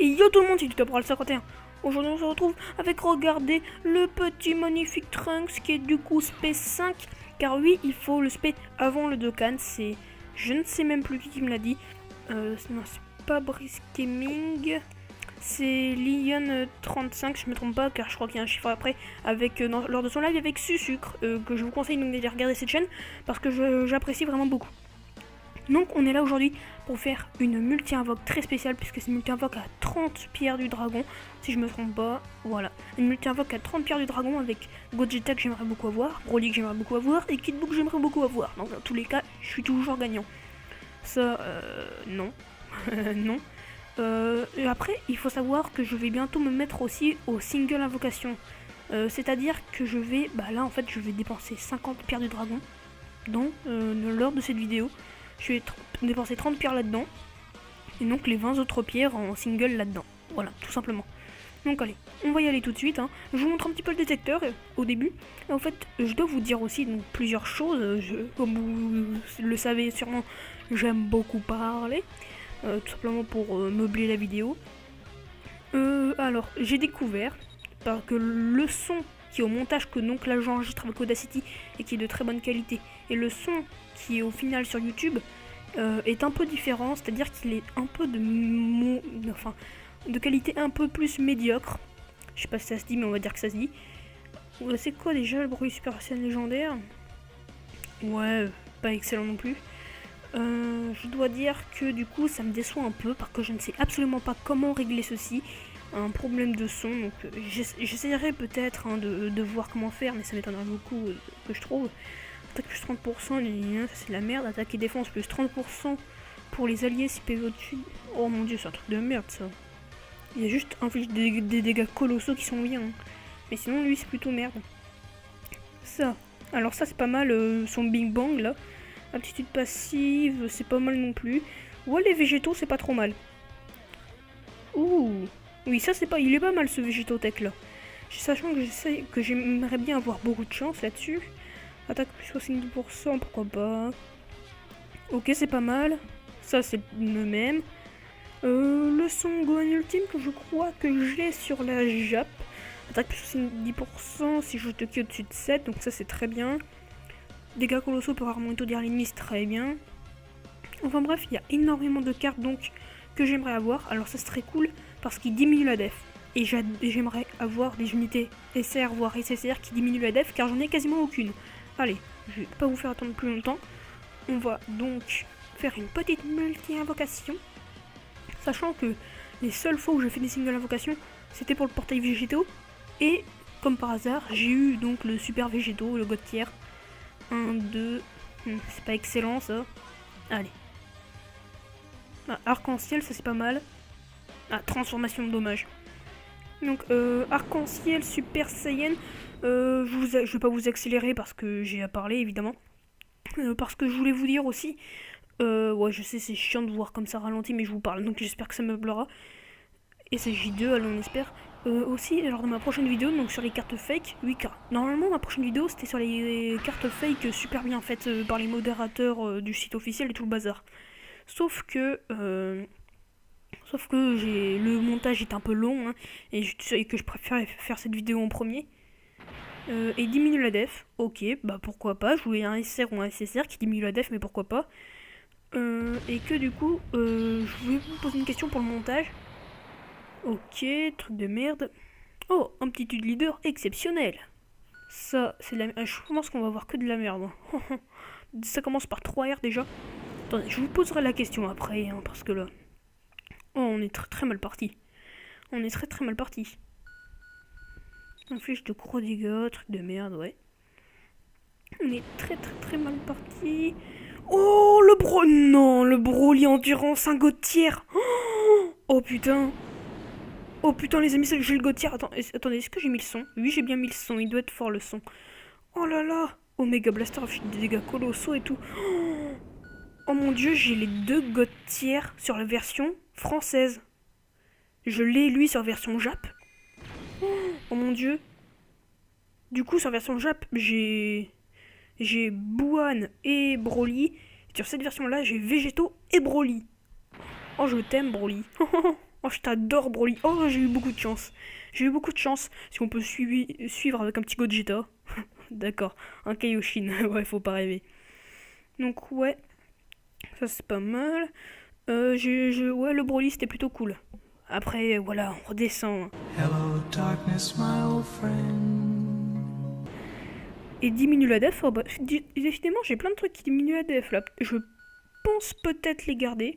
Et yo tout le monde, c'est Tutorbral 51. Aujourd'hui on se retrouve avec, regardez, le petit magnifique Trunks qui est du coup SP 5. Car oui, il faut le SP avant le Dokkan. C'est... je ne sais même plus qui me l'a dit. Non, c'est pas Brice Gaming. C'est Lyon35, je me trompe pas, car je crois qu'il y a un chiffre après, avec lors de son live avec Susucre, que je vous conseille donc d'aller regarder cette chaîne, parce que j'apprécie vraiment beaucoup. Donc on est là aujourd'hui pour faire une multi-invoque très spéciale, puisque c'est une multi-invoque à 30 pierres du dragon, si je me trompe pas, voilà. Une multi-invoque à 30 pierres du dragon avec Gogeta que j'aimerais beaucoup avoir, Broly que j'aimerais beaucoup avoir, et Kid Buu que j'aimerais beaucoup avoir. Donc dans tous les cas, je suis toujours gagnant. Ça, non. Non. Et après, il faut savoir que je vais bientôt me mettre aussi au single invocation. C'est-à-dire que je vais, là en fait, je vais dépenser 50 pierres du dragon lors de cette vidéo. Je vais dépenser 30 pierres là-dedans. Et donc les 20 autres pierres en single là-dedans. Voilà, tout simplement. Donc allez, on va y aller tout de suite. Je vous montre un petit peu le détecteur au début. Et en fait, je dois vous dire aussi donc, plusieurs choses. Comme vous le savez sûrement, j'aime beaucoup parler. Tout simplement pour meubler la vidéo. Alors, j'ai découvert que le son qui est au montage, que donc là j'enregistre avec Audacity et qui est de très bonne qualité, et le son qui est au final sur YouTube est un peu différent, c'est-à-dire qu'il est un peu de qualité un peu plus médiocre. Je sais pas si ça se dit, mais on va dire que ça se dit. C'est quoi déjà le bruit Super Saiyan légendaire? Ouais, pas excellent non plus. Je dois dire que du coup ça me déçoit un peu parce que je ne sais absolument pas comment régler ceci, un problème de son, donc j'essaierai peut-être de voir comment faire, mais ça m'étonnerait beaucoup que je trouve. Attaque plus 30%, ça c'est de la merde. Attaque et défense plus 30% pour les alliés si PV au-dessus. Oh mon dieu, c'est un truc de merde ça. Il y a juste des dégâts colossaux qui sont bien, mais sinon lui c'est plutôt merde. Ça, alors ça c'est pas mal, son Big Bang là. Aptitude passive, c'est pas mal non plus. Ouais, les végétaux, c'est pas trop mal. Ouh, oui, ça c'est pas, il est pas mal ce végétotech là. Sachant que j'aimerais bien avoir beaucoup de chance là-dessus. Attaque plus 70%, pourquoi pas. Ok, c'est pas mal. Ça c'est le même. Le son Gohan ultime que je crois que j'ai sur la Jap. Attaque plus 70% si je te qui au-dessus de 7, donc ça c'est très bien. Dégâts colossaux pour rarement étourdir l'ennemi, c'est très bien. Enfin bref, il y a énormément de cartes donc que j'aimerais avoir. Alors ça c'est très cool parce qu'il diminue la def. Et j'aimerais avoir des unités SR voire SSR qui diminuent la def car j'en ai quasiment aucune. Allez, je vais pas vous faire attendre plus longtemps. On va donc faire une petite multi-invocation. Sachant que les seules fois où j'ai fait des single invocations, c'était pour le portail végétaux. Et comme par hasard, j'ai eu donc le super végétaux, le god tier. 1, 2, c'est pas excellent ça. Allez. Arc-en-ciel, ça c'est pas mal. Transformation de dommage. Donc arc-en-ciel, Super Saiyan. Je vais pas vous accélérer parce que j'ai à parler évidemment. Parce que je voulais vous dire aussi. Ouais, je sais, c'est chiant de voir comme ça ralenti, mais je vous parle. Donc j'espère que ça meublera. Et c'est J2, allons on espère. Aussi, lors de ma prochaine vidéo, donc sur les cartes fake, oui, car normalement ma prochaine vidéo c'était sur les cartes fake super bien faites par les modérateurs du site officiel et tout le bazar. Sauf que le montage est un peu long et que je préfère faire cette vidéo en premier. Et diminue la def, ok, pourquoi pas, jouer un SR ou un SSR qui diminue la def, mais pourquoi pas. Et que du coup, je voulais vous poser une question pour le montage. Ok, truc de merde. Oh, amplitude leader exceptionnelle. Ça, c'est de la... Je pense qu'on va voir que de la merde. Ça commence par 3R déjà. Attendez, je vous poserai la question après, parce que là... Oh, on est très mal parti. On est très mal parti. Inflige de gros dégâts, truc de merde, ouais. On est très mal parti. Oh, non, le Broly endurance, un Gautier. Oh putain. Oh putain les amis, j'ai le Gautier. Attendez, est-ce que j'ai mis le son? Oui, j'ai bien mis le son, il doit être fort le son. Oh là là. Omega Blaster fait des dégâts colossaux et tout. Oh mon dieu, j'ai les deux Gautier sur la version française. Je l'ai lui sur version Jap. Oh mon dieu. Du coup sur version Jap, j'ai Buan et Broly. Sur cette version là, j'ai Végétaux et Broly. Oh je t'aime Broly. Oh, je t'adore, Broly. Oh, j'ai eu beaucoup de chance. J'ai eu beaucoup de chance. Si on peut suivre avec un petit Gogeta. D'accord. Un Kaioshin. Ouais, faut pas rêver. Donc, ouais. Ça, c'est pas mal. Ouais, le Broly, c'était plutôt cool. Après, voilà, on redescend. Hello, darkness, my old friend. Et diminue la def. Oh, bah, décidément, j'ai plein de trucs qui diminuent la def là. Je pense peut-être les garder.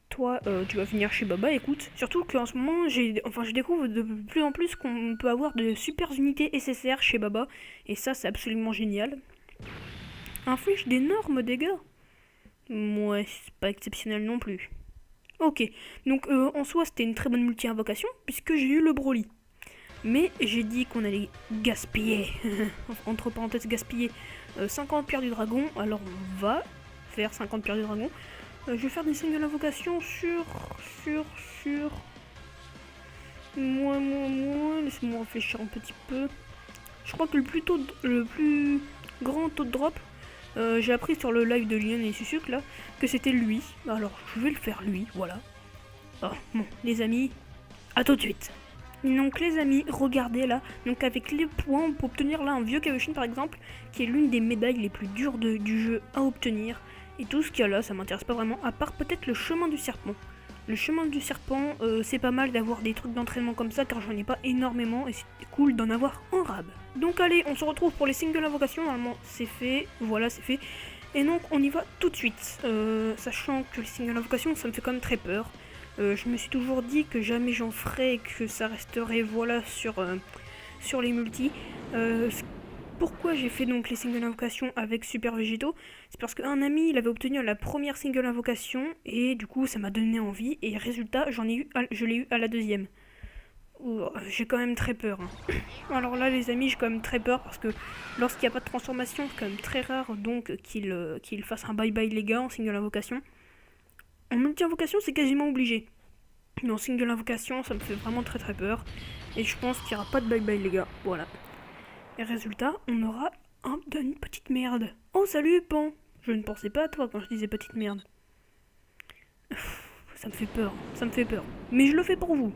Toi, tu vas venir chez Baba, écoute. Surtout qu'en ce moment, je découvre de plus en plus qu'on peut avoir de super unités SSR chez Baba. Et ça, c'est absolument génial. Inflige d'énormes dégâts. Ouais, c'est pas exceptionnel non plus. Ok, donc en soi, c'était une très bonne multi-invocation, puisque j'ai eu le Broly. Mais j'ai dit qu'on allait gaspiller, entre parenthèses gaspiller, 50 pierres du dragon. Alors on va faire 50 pierres du dragon. Je vais faire des single invocations sur... Moins, laissez-moi réfléchir un petit peu. Je crois que le plus grand taux de drop, j'ai appris sur le live de Lien et Susuke là, que c'était lui. Alors je vais le faire lui, voilà. Oh, bon, les amis, à tout de suite. Donc les amis, regardez là, donc avec les points, on peut obtenir là un vieux Kaioshin par exemple, qui est l'une des médailles les plus dures du jeu à obtenir. Et tout ce qu'il y a là, ça m'intéresse pas vraiment, à part peut-être le chemin du serpent. Le chemin du serpent, c'est pas mal d'avoir des trucs d'entraînement comme ça, car j'en ai pas énormément, et c'est cool d'en avoir en rab. Donc allez, on se retrouve pour les single invocations, normalement c'est fait, voilà c'est fait. Et donc on y va tout de suite, sachant que les single invocations, ça me fait quand même très peur. Je me suis toujours dit que jamais j'en ferais et que ça resterait voilà sur les multis. Pourquoi j'ai fait donc les single invocations avec Super Végétaux? C'est parce qu'un ami il avait obtenu la première single invocation et du coup ça m'a donné envie et résultat je l'ai eu à la deuxième. J'ai quand même très peur. Hein. Alors là les amis j'ai quand même très peur parce que lorsqu'il n'y a pas de transformation c'est quand même très rare donc qu'il fasse un bye bye les gars en single invocation. En multi-invocation, c'est quasiment obligé. Mais en single invocation, ça me fait vraiment très très peur. Et je pense qu'il n'y aura pas de bye-bye, les gars. Voilà. Et résultat, on aura une petite merde. Oh, salut, Pan. Je ne pensais pas à toi quand je disais petite merde. Ça me fait peur, ça me fait peur. Mais je le fais pour vous,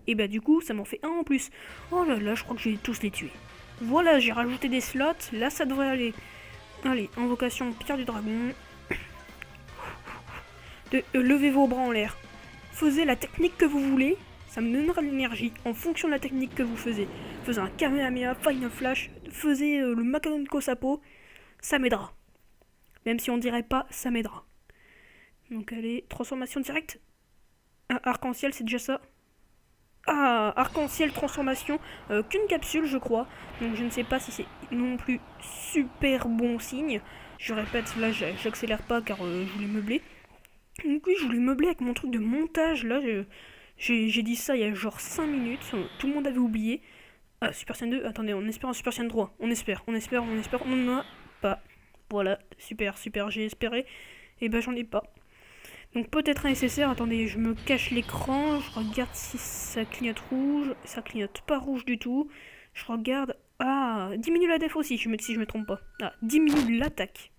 Et bah du coup, ça m'en fait un en plus. Oh là là, je crois que j'ai tous les tués. Voilà, j'ai rajouté des slots. Là, ça devrait aller. Allez, invocation pierre du dragon. Levez vos bras en l'air. Faisez la technique que vous voulez, ça me donnera de l'énergie en fonction de la technique que vous faisiez. Faisez un Kamehameha, Final Flash, faisez le Makanko Sapo, ça m'aidera. Même si on dirait pas, ça m'aidera. Donc allez, transformation directe. Arc-en-ciel, c'est déjà ça. Ah, arc-en-ciel transformation, qu'une capsule je crois. Donc je ne sais pas si c'est non plus super bon signe. Je répète, là j'accélère pas car je voulais meubler. Donc oui, je voulais meubler avec mon truc de montage, là, j'ai dit ça il y a genre 5 minutes, tout le monde avait oublié. Ah, Super Saiyan 2, attendez, on espère un Super Saiyan 3, on espère, on n'en a pas. Voilà, super, j'ai espéré, et ben j'en ai pas. Donc peut-être un SSR, attendez, je me cache l'écran, je regarde si ça clignote rouge, ça clignote pas rouge du tout. Je regarde, ah, diminue la def aussi, si je me trompe pas. Ah, diminue l'attaque.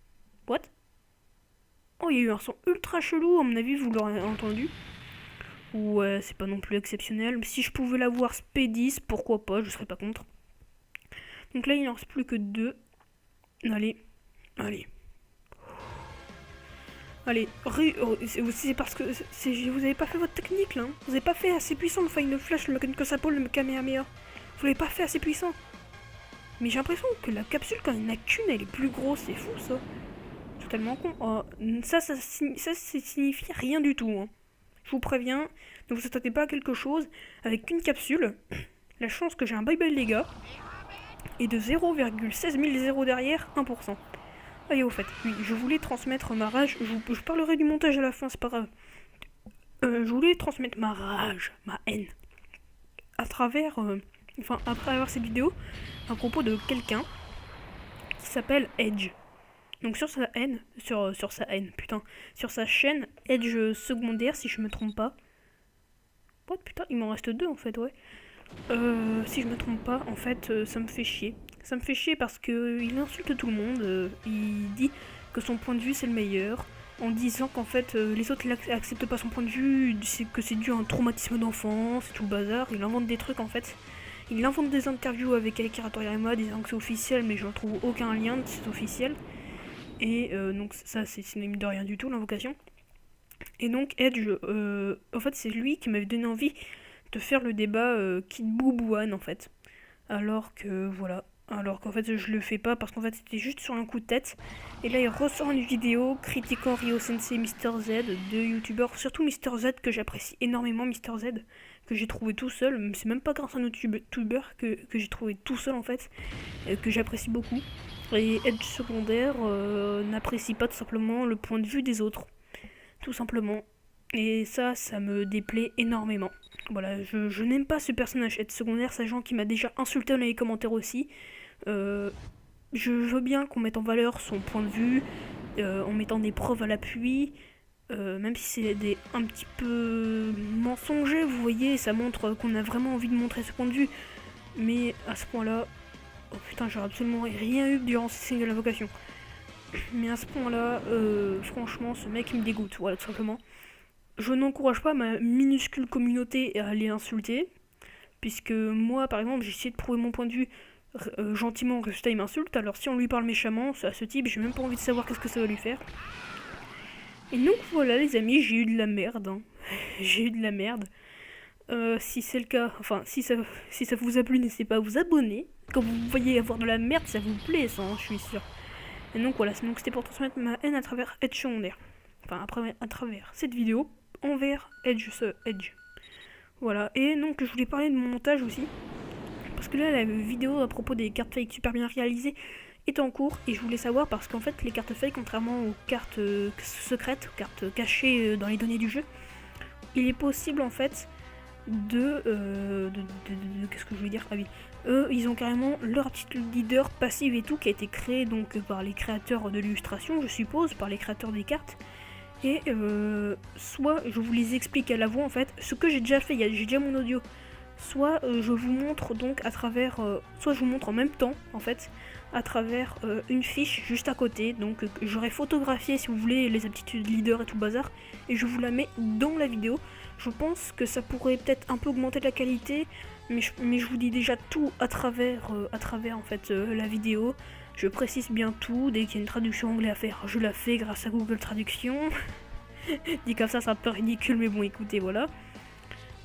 What? Oh, il y a eu un son ultra chelou, à mon avis, vous l'aurez entendu. Ouais, c'est pas non plus exceptionnel. Si je pouvais l'avoir P10, pourquoi pas, je serais pas contre. Donc là, il n'en reste plus que 2. Allez. C'est parce que vous avez pas fait votre technique là. Vous avez pas fait assez puissant le Final Flash, le Makanko Sapo, le Kamehameha. Vous l'avez pas fait assez puissant. Mais j'ai l'impression que la capsule, quand il n'y en a qu'une, elle est plus grosse, c'est fou ça. Totalement con. Oh, ça signifie rien du tout. Hein. Je vous préviens, ne vous attendez pas à quelque chose. Avec une capsule, la chance que j'ai un bye-bye les gars est de 0,16000 derrière 1%. Allez, au fait, oui, je voulais transmettre ma rage. Je parlerai du montage à la fin, c'est pas grave. Je voulais transmettre ma rage, ma haine, à travers cette vidéo, à propos de quelqu'un qui s'appelle Edge. Donc sur sa chaîne Edge secondaire si je me trompe pas. What putain, il m'en reste 2 en fait, ouais. Si je me trompe pas, en fait, ça me fait chier. Ça me fait chier parce que il insulte tout le monde. Il dit que son point de vue c'est le meilleur. en disant qu'en fait les autres acceptent pas son point de vue, que c'est dû à un traumatisme d'enfance, tout le bazar. Il invente des trucs en fait. Il invente des interviews avec Akira Toriyama disant que c'est officiel, mais je ne trouve aucun lien de c'est officiel. Et donc ça c'est synonyme de rien du tout, l'invocation. Et donc Edge, en fait c'est lui qui m'avait donné envie de faire le débat Kid Buu Buuan en fait. Alors que voilà, alors qu'en fait je le fais pas parce qu'en fait c'était juste sur un coup de tête. Et là il ressort une vidéo critiquant Ryo Sensei Mr Z, deux youtubeurs, surtout Mr Z que j'apprécie énormément, Mr Z, que j'ai trouvé tout seul, c'est même pas grâce à un youtubeur que j'ai trouvé tout seul en fait, que j'apprécie beaucoup. Et Edge secondaire n'apprécie pas tout simplement le point de vue des autres, tout simplement. Et ça me déplaît énormément. Voilà, je n'aime pas ce personnage Edge secondaire, sachant qu'il m'a déjà insulté dans les commentaires aussi. Je veux bien qu'on mette en valeur son point de vue, en mettant des preuves à l'appui, même si c'est un petit peu mensonger, vous voyez, ça montre qu'on a vraiment envie de montrer ce point de vue. Mais à ce point-là, oh putain, j'aurais absolument rien eu durant ces signes de l'invocation. Mais à ce point-là, franchement, ce mec il me dégoûte, voilà, tout simplement. Je n'encourage pas ma minuscule communauté à aller insulter, puisque moi, par exemple, j'ai essayé de prouver mon point de vue gentiment, résultat il m'insulte, alors si on lui parle méchamment à ce type, j'ai même pas envie de savoir qu'est-ce que ça va lui faire. Et donc voilà les amis, j'ai eu de la merde, hein. J'ai eu de la merde. Si c'est le cas, enfin si ça vous a plu, n'hésitez pas à vous abonner. Quand vous voyez avoir de la merde, ça vous plaît ça, hein, je suis sûr. Et donc voilà, donc c'était pour transmettre ma haine à travers Edge secondaire. Enfin à travers cette vidéo envers Edge. Voilà, et donc je voulais parler de mon montage aussi. Parce que là la vidéo à propos des cartes fake super bien réalisées est en cours et je voulais savoir parce qu'en fait les cartes fake, contrairement aux cartes secrètes, aux cartes cachées dans les données du jeu, il est possible en fait qu'est-ce que je voulais dire, ah oui, eux ils ont carrément leur petite leader passive et tout qui a été créé donc par les créateurs de l'illustration, je suppose, par les créateurs des cartes. Et soit je vous les explique à la voix en fait, ce que j'ai déjà fait, j'ai déjà mon audio, soit je vous montre donc à travers, soit je vous montre en même temps en fait, à travers une fiche juste à côté, donc j'aurais photographié si vous voulez les aptitudes leader et tout bazar, et je vous la mets dans la vidéo. Je pense que ça pourrait peut-être un peu augmenter la qualité, mais je vous dis déjà tout à travers en fait la vidéo. Je précise bien tout, dès qu'il y a une traduction anglais à faire, je la fais grâce à Google Traduction. Dit comme ça, c'est un peu ridicule, mais bon, écoutez, voilà.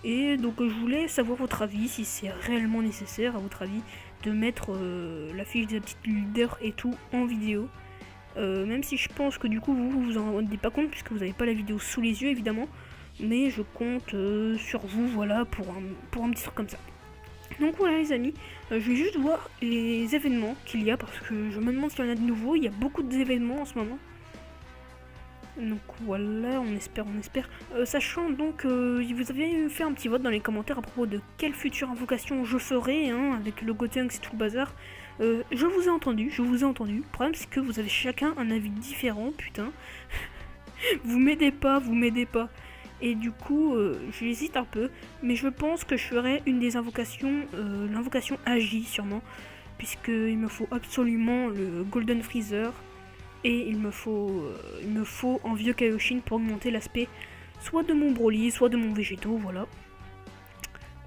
Et donc je voulais savoir votre avis, si c'est réellement nécessaire, à votre avis, de mettre la fiche des petites leaders et tout en vidéo. Même si je pense que du coup, vous en rendez pas compte, puisque vous n'avez pas la vidéo sous les yeux, évidemment. Mais je compte sur vous, voilà, pour un petit truc comme ça. Donc voilà les amis, je vais juste voir les événements qu'il y a parce que je me demande s'il y en a de nouveaux, il y a beaucoup d'événements en ce moment. Donc voilà, on espère. Sachant donc, vous avez fait un petit vote dans les commentaires à propos de quelle future invocation je ferai, hein, avec le Gotenks et tout le bazar. Je vous ai entendu. Le problème c'est que vous avez chacun un avis différent, putain. Vous m'aidez pas. Et du coup, j'hésite un peu, mais je pense que je ferai une des invocations, l'invocation Agi sûrement, puisqu'il me faut absolument le Golden Freezer, et il me faut un vieux Kaioshin pour augmenter l'aspect soit de mon Broly, soit de mon Végéto, voilà.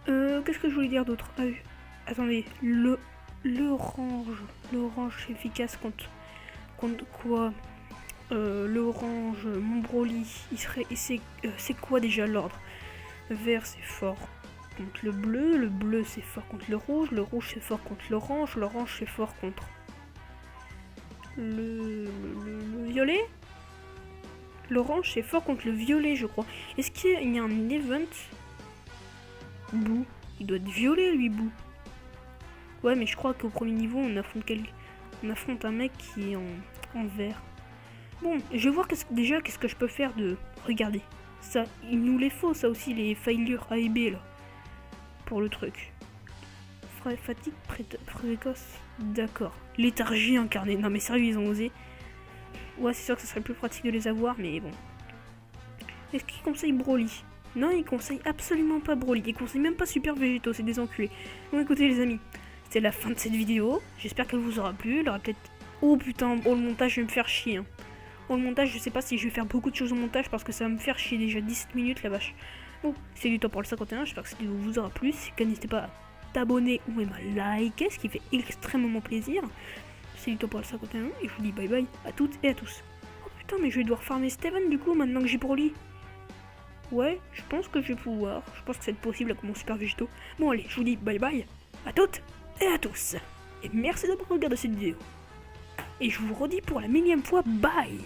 Qu'est-ce que je voulais dire d'autre? Attendez, l'orange efficace contre quoi? L'orange, mon Broly, c'est quoi déjà l'ordre? Le vert c'est fort contre le bleu c'est fort contre le rouge c'est fort contre l'orange c'est fort contre le violet. L'orange c'est fort contre le violet je crois. Est-ce qu'il y a un event Boo? Il doit être violet lui Boo. Ouais mais je crois qu'au premier niveau on affronte un mec qui est en vert. Bon, je vais voir qu'est-ce que je peux faire de... Regardez, ça, il nous les faut, ça aussi, les failures A et B, là. Pour le truc. Fatigue précoce, d'accord. Léthargie incarnée, non mais sérieux, ils ont osé. Ouais, c'est sûr que ça serait plus pratique de les avoir, mais bon. Est-ce qu'il conseille Broly? Non, il conseille absolument pas Broly. Il conseille même pas Super Végéto, c'est des enculés. Bon, écoutez les amis, c'était la fin de cette vidéo. J'espère qu'elle vous aura plu. Elle aura peut-être... Oh putain, le montage, je vais me faire chier, hein. Au montage, je sais pas si je vais faire beaucoup de choses au montage parce que ça va me faire chier déjà 17 minutes la vache. Bon, c'est du temps pour le 51, j'espère que cette vidéo vous aura plu. Si n'hésitez pas à t'abonner ou même à liker, ce qui fait extrêmement plaisir. C'est du temps pour le 51 et je vous dis bye bye à toutes et à tous. Oh putain, mais je vais devoir farmer Steven du coup maintenant que j'ai pour lui. Ouais, je pense que je vais pouvoir. Je pense que c'est possible avec mon super végétaux. Bon allez, je vous dis bye bye à toutes et à tous. Et merci d'avoir regardé cette vidéo. Et je vous redis pour la millième fois bye.